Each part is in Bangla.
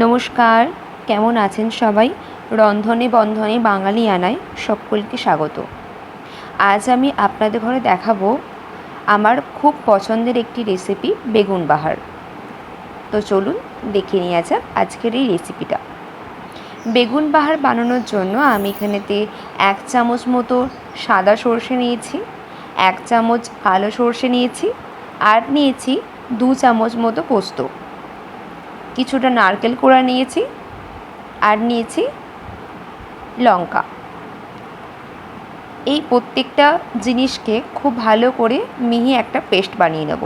নমস্কার, কেমন আছেন সবাই? রন্ধনে বন্ধনে বাঙালিয়ানায় সকলকে স্বাগত। আজ আমি আপনাদের ঘরে দেখাবো আমার খুব পছন্দের একটি রেসিপি বেগুন বাহার। তো চলুন দেখে নেওয়া যাক আজকের এই রেসিপিটা। বেগুন বাহার বানানোর জন্য আমি এখানেতে 1 চামচ মতো সাদা সর্ষে নিয়েছি, 1 চামচ কালো সর্ষে নিয়েছি, আর নিয়েছি 2 চামচ মতো পোস্ত, কিছুটা নারকেল কোড়া নিয়েছি, আর নিয়েছি লঙ্কা। এই প্রত্যেকটা জিনিসকে খুব ভালো করে মিহি একটা পেস্ট বানিয়ে নেব।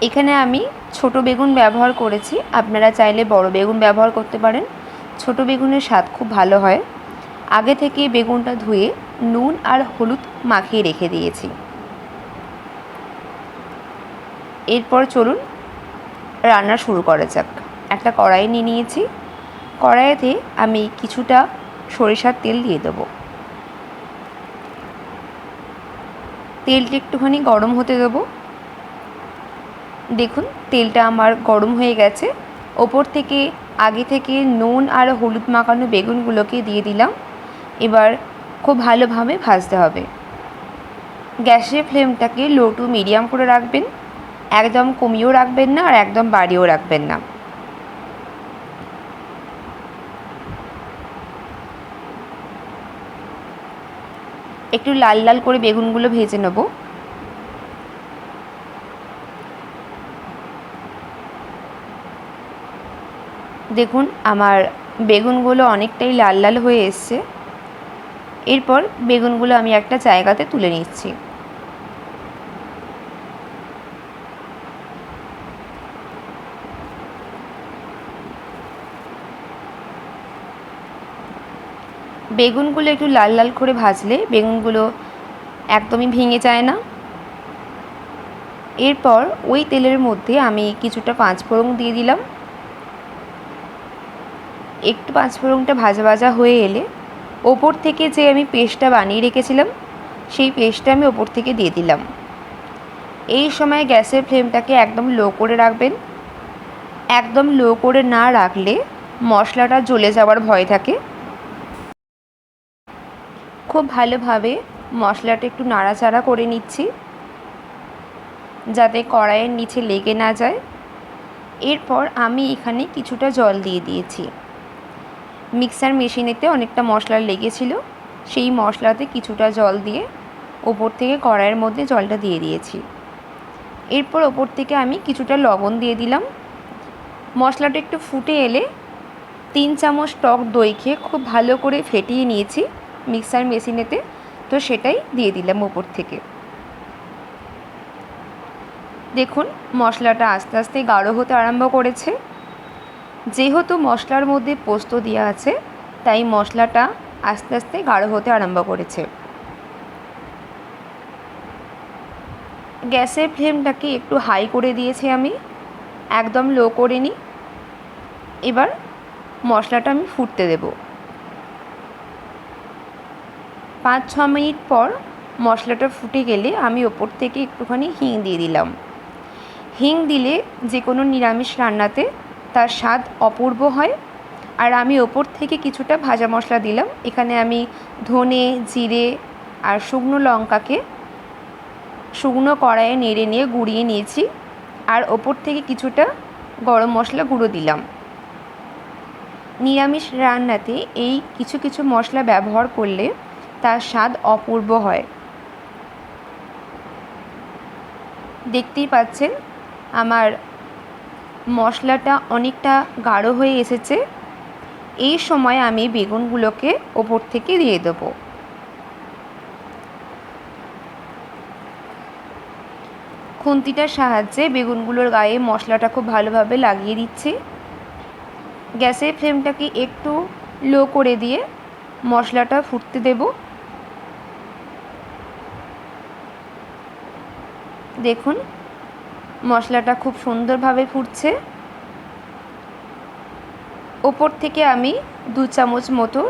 এখানে আমি ছোট বেগুন ব্যবহার করেছি, আপনারা চাইলে বড় বেগুন ব্যবহার করতে পারেন। ছোট বেগুনের স্বাদ খুব ভালো হয়। আগে থেকে বেগুনটা ধুয়ে নুন আর হলুদ মাখিয়ে রেখে দিয়েছি। এরপর চলুন রান্না শুরু করা যাক। একটা কড়াই নিয়ে নিয়েছি। কড়াইতে আমি কিছুটা সরিষার তেল দিয়ে দেব। তেলটা একটুখানি গরম হতে দেব। দেখুন তেলটা আমার গরম হয়ে গেছে। ওপর থেকে আগে থেকে নুন আর হলুদ মাখানো বেগুনগুলোকে দিয়ে দিলাম। এবার খুব ভালোভাবে ভাজতে হবে। গ্যাসের ফ্লেমটাকে লো টু মিডিয়াম করে রাখবেন, একদম কমিয়েও রাখবেন না আর একদম বাড়িয়েও রাখবেন না। একটু লাল লাল করে বেগুনগুলো ভেজে নেব। দেখুন আমার বেগুনগুলো অনেকটাই লাল লাল হয়ে এসছে। এরপর বেগুনগুলো আমি একটা জায়গাতে তুলে নিচ্ছি। বেগুনগুলো একটু লাল লাল করে ভাজলে বেগুনগুলো একদমই ভেঙে যায় না। এরপর ওই তেলের মধ্যে আমি কিছুটা পাঁচফোড়ন দিয়ে দিলাম। একটু পাঁচফোড়নটা ভাজা ভাজা হয়ে এলে ওপর থেকে যে আমি পেস্টটা বানিয়ে রেখেছিলাম সেই পেস্টটা আমি ওপর থেকে দিয়ে দিলাম। এই সময় গ্যাসের ফ্লেমটাকে একদম লো করে রাখবেন। একদম লো করে না রাখলে মশলাটা জ্বলে যাওয়ার ভয় থাকে। খুব ভালোভাবে মশলাটা একটু নাড়াচাড়া করে নিচ্ছি যাতে কড়াইয়ের নিচে লেগে না যায়। এরপর আমি এখানে কিছুটা জল দিয়ে দিয়েছি। মিক্সার মেশিনেতে অনেকটা মশলা লেগেছিল, সেই মশলাতে কিছুটা জল দিয়ে ওপর থেকে কড়াইয়ের মধ্যে জলটা দিয়ে দিয়েছি। এরপর ওপর থেকে আমি কিছুটা লবণ দিয়ে দিলাম। মশলাটা একটু ফুটে এলে 3 চামচ টক দই খেয়ে খুব ভালো করে ফেটিয়ে নিয়েছি মিক্সার মেশিনেতে, তো সেটাই দিয়ে দিলাম ওপর থেকে। দেখুন মশলাটা আস্তে আস্তে গাঢ় হতে আরম্ভ করেছে। যেহেতু মশলার মধ্যে পোস্ত দেওয়া আছে তাই মশলাটা আস্তে আস্তে গাঢ় হতে আরম্ভ করেছে। গ্যাসের ফ্লেমটাকে একটু হাই করে দিয়েছি আমি, একদম লো করে নিই। এবার মশলাটা আমি ফুটতে দেব। 5-6 মিনিট পর মশলাটা ফুটে গেলে আমি ওপর থেকে একটুখানি হিং দিয়ে দিলাম। হিং দিলে যে কোনো নিরামিষ রান্নাতে তার স্বাদ অপূর্ব হয়। আর আমি ওপর থেকে কিছুটা ভাজা মশলা দিলাম। এখানে আমি ধনে, জিরে আর শুকনো লঙ্কাকে শুকনো কড়াইয়ে নেড়ে নিয়ে গুঁড়িয়ে নিয়েছি, আর ওপর থেকে কিছুটা গরম মশলা গুঁড়ো দিলাম। নিরামিষ রান্নাতে এই কিছু কিছু মশলা ব্যবহার করলে তার স্বাদ অপূর্ব হয়। দেখতেই পাচ্ছেন আমার মশলাটা অনেকটা গাঢ় হয়ে এসেছে। এই সময় আমি বেগুনগুলোকে ওপর থেকে দিয়ে দেবো। খুন্তিটার সাহায্যে বেগুনগুলোর গায়ে মশলাটা খুব ভালোভাবে লাগিয়ে দিচ্ছি। গ্যাসের ফ্লেমটাকে একটু লো করে দিয়ে মশলাটা ফুটতে দেব। দেখুন মশলাটা খুব সুন্দরভাবে ফুটছে। ওপর থেকে আমি 2 চামচ মতো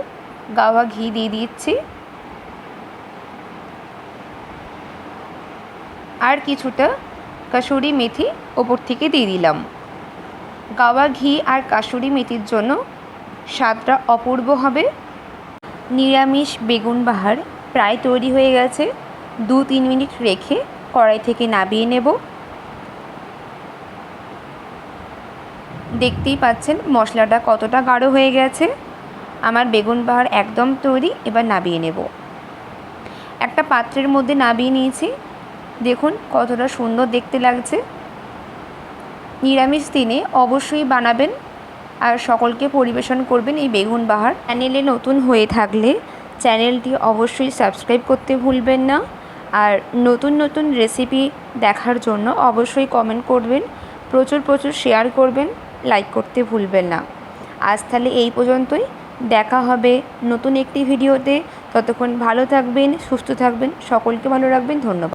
গাওয়া ঘি দিয়ে দিচ্ছি, আর কিছুটা কাসুরি মেথি ওপর থেকে দিয়ে দিলাম। গাওয়া ঘি আর কাসুরি মেথির জন্য স্বাদটা অপূর্ব হবে। নিরামিষ বেগুন বাহার প্রায় তৈরি হয়ে গেছে। 2-3 মিনিট রেখে কড়াই থেকে নামিয়ে নেব। দেখতেই পাচ্ছেন মশলাটা কতটা গাঢ় হয়ে গেছে। আমার বেগুন বাহার একদম তৈরি। এবার নামিয়ে নেব। একটা পাত্রের মধ্যে নামিয়ে নিয়েছি। দেখুন কতটা সুন্দর দেখতে লাগছে। নিরামিষ দিনে অবশ্যই বানাবেন আর সকলকে পরিবেশন করবেন এই বেগুন বাহার। চ্যানেলে নতুন হয়ে থাকলে চ্যানেলটি অবশ্যই সাবস্ক্রাইব করতে ভুলবেন না। আর নতুন নতুন রেসিপি দেখার জন্য অবশ্যই কমেন্ট করবেন, প্রচুর শেয়ার করবেন, লাইক করতে ভুলবেন না। আজ তাহলে এই পর্যন্তই। দেখা হবে নতুন একটি ভিডিওতে। ততক্ষণ ভালো থাকবেন, সুস্থ থাকবেন, সকলকে ভালো রাখবেন। ধন্যবাদ।